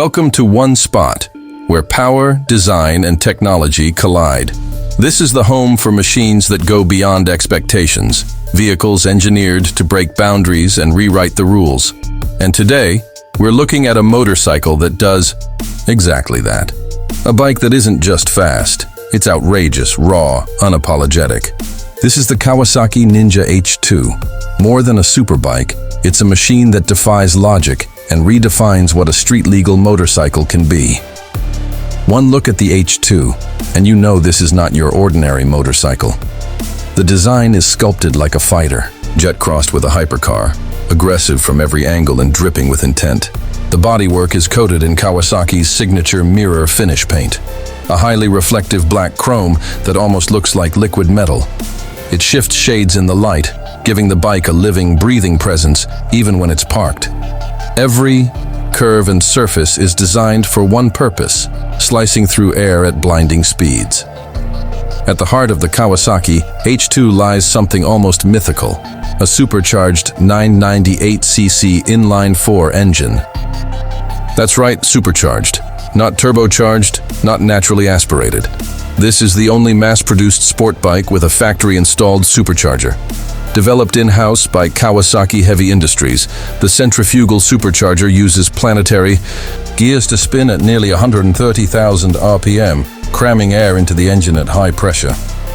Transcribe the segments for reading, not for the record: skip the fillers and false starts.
Welcome to one spot, where power, design, and technology collide. This is the home for machines that go beyond expectations, vehicles engineered to break boundaries and rewrite the rules. And today, we're looking at a motorcycle that does exactly that. A bike that isn't just fast, it's outrageous, raw, unapologetic. This is the Kawasaki Ninja H2. More than a superbike, it's a machine that defies logic and redefines what a street-legal motorcycle can be. One look at the H2, and you know this is not your ordinary motorcycle. The design is sculpted like a fighter, jet-crossed with a hypercar, aggressive from every angle and dripping with intent. The bodywork is coated in Kawasaki's signature mirror finish paint, a highly reflective black chrome that almost looks like liquid metal. It shifts shades in the light, giving the bike a living, breathing presence even when it's parked. Every curve and surface is designed for one purpose, slicing through air at blinding speeds. At the heart of the Kawasaki H2 lies something almost mythical, a supercharged 998cc inline-4 engine. That's right, supercharged. Not turbocharged, not naturally aspirated. This is the only mass-produced sport bike with a factory-installed supercharger. Developed in-house by Kawasaki Heavy Industries, the centrifugal supercharger uses planetary gears to spin at nearly 130,000 RPM, cramming air into the engine at high pressure.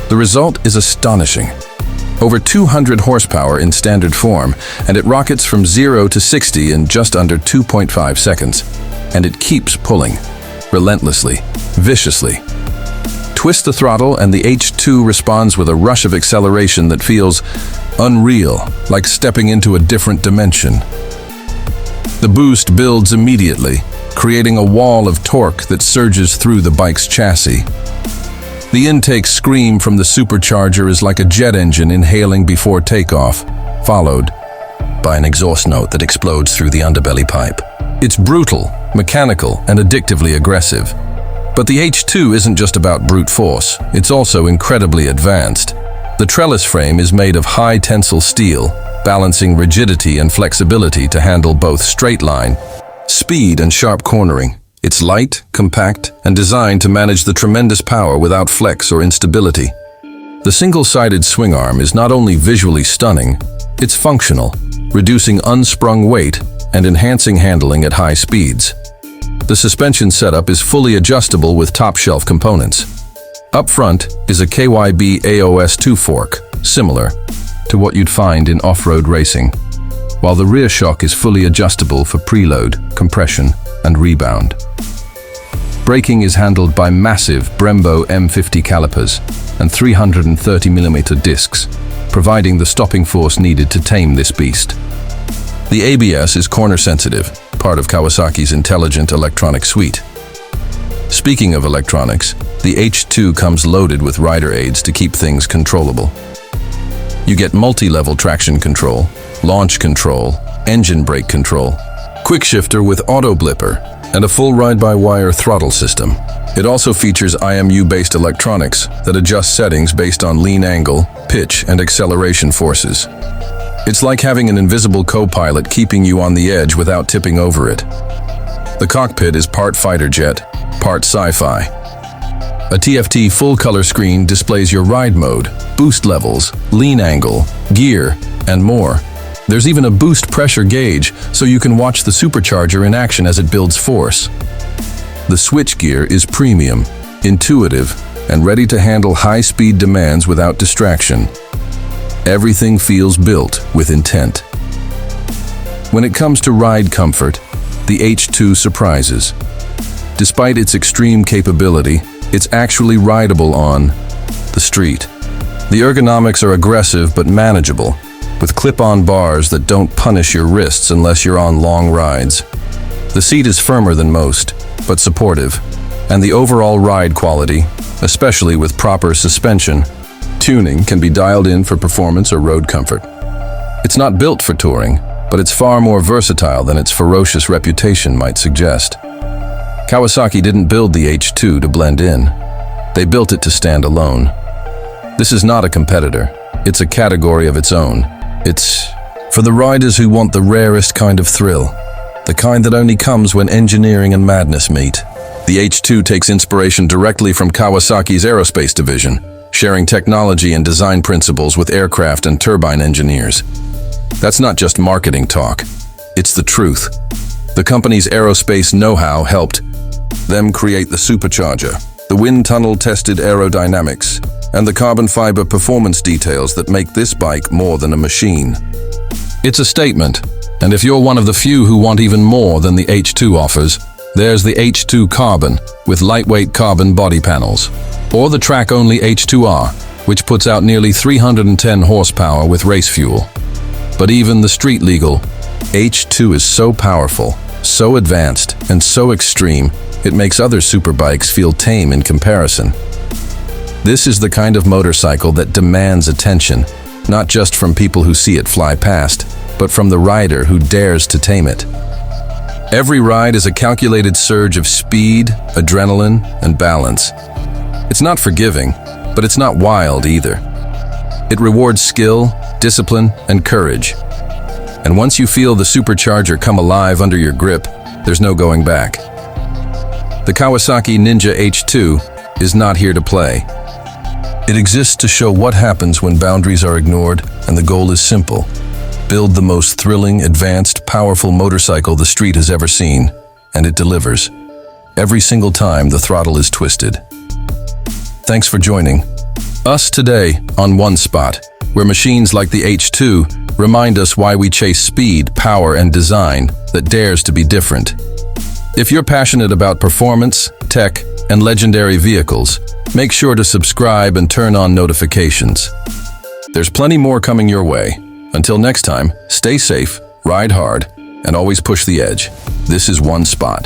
The result is astonishing. Over 200 horsepower in standard form, and it rockets from 0 to 60 in just under 2.5 seconds. And it keeps pulling, relentlessly, viciously. Twist the throttle and the H2 responds with a rush of acceleration that feels unreal, like stepping into a different dimension. The boost builds immediately, creating a wall of torque that surges through the bike's chassis. The intake scream from the supercharger is like a jet engine inhaling before takeoff, followed by an exhaust note that explodes through the underbelly pipe. It's brutal, mechanical, and addictively aggressive. But the H2 isn't just about brute force, it's also incredibly advanced. The trellis frame is made of high tensile steel, balancing rigidity and flexibility to handle both straight line, speed, and sharp cornering. It's light, compact, and designed to manage the tremendous power without flex or instability. The single-sided swing arm is not only visually stunning, it's functional, reducing unsprung weight and enhancing handling at high speeds. The suspension setup is fully adjustable with top-shelf components. Up front is a KYB AOS2 fork, similar to what you'd find in off-road racing, while the rear shock is fully adjustable for preload, compression, and rebound. Braking is handled by massive Brembo M50 calipers and 330mm discs, providing the stopping force needed to tame this beast. The ABS is corner-sensitive, part of Kawasaki's intelligent electronic suite. Speaking of electronics, the H2 comes loaded with rider aids to keep things controllable. You get multi-level traction control, launch control, engine brake control, quick shifter with auto blipper, and a full ride-by-wire throttle system. It also features IMU-based electronics that adjust settings based on lean angle, pitch, and acceleration forces. It's like having an invisible co-pilot keeping you on the edge without tipping over it. The cockpit is part fighter jet, part sci-fi. A TFT full-color screen displays your ride mode, boost levels, lean angle, gear, and more. There's even a boost pressure gauge, so you can watch the supercharger in action as it builds force. The switchgear is premium, intuitive, and ready to handle high-speed demands without distraction. Everything feels built with intent. When it comes to ride comfort, the H2 surprises. Despite its extreme capability, it's actually rideable on the street. The ergonomics are aggressive but manageable, with clip-on bars that don't punish your wrists unless you're on long rides. The seat is firmer than most, but supportive, and the overall ride quality, especially with proper suspension, tuning can be dialed in for performance or road comfort. It's not built for touring, but it's far more versatile than its ferocious reputation might suggest. Kawasaki didn't build the H2 to blend in. They built it to stand alone. This is not a competitor. It's a category of its own. It's for the riders who want the rarest kind of thrill. the kind that only comes when engineering and madness meet. The H2 takes inspiration directly from Kawasaki's aerospace division, sharing technology and design principles with aircraft and turbine engineers. That's not just marketing talk, it's the truth. The company's aerospace know-how helped them create the supercharger, the wind tunnel-tested aerodynamics, and the carbon fiber performance details that make this bike more than a machine. It's a statement, and if you're one of the few who want even more than the H2 offers, there's the H2 Carbon with lightweight carbon body panels, or the track-only H2R, which puts out nearly 310 horsepower with race fuel. But even the street-legal H2 is so powerful, so advanced, and so extreme, it makes other superbikes feel tame in comparison. This is the kind of motorcycle that demands attention, not just from people who see it fly past, but from the rider who dares to tame it. Every ride is a calculated surge of speed, adrenaline, and balance. It's not forgiving, but it's not wild either. It rewards skill, discipline, and courage. And once you feel the supercharger come alive under your grip, there's no going back. The Kawasaki Ninja H2 is not here to play. It exists to show what happens when boundaries are ignored, and the goal is simple. Build the most thrilling, advanced, powerful motorcycle the street has ever seen, and it delivers. Every single time the throttle is twisted. Thanks for joining us today on One Spot, where machines like the H2 remind us why we chase speed, power, and design that dares to be different. If you're passionate about performance, tech, and legendary vehicles, make sure to subscribe and turn on notifications. There's plenty more coming your way. Until next time, stay safe, ride hard, and always push the edge. This is One Spot.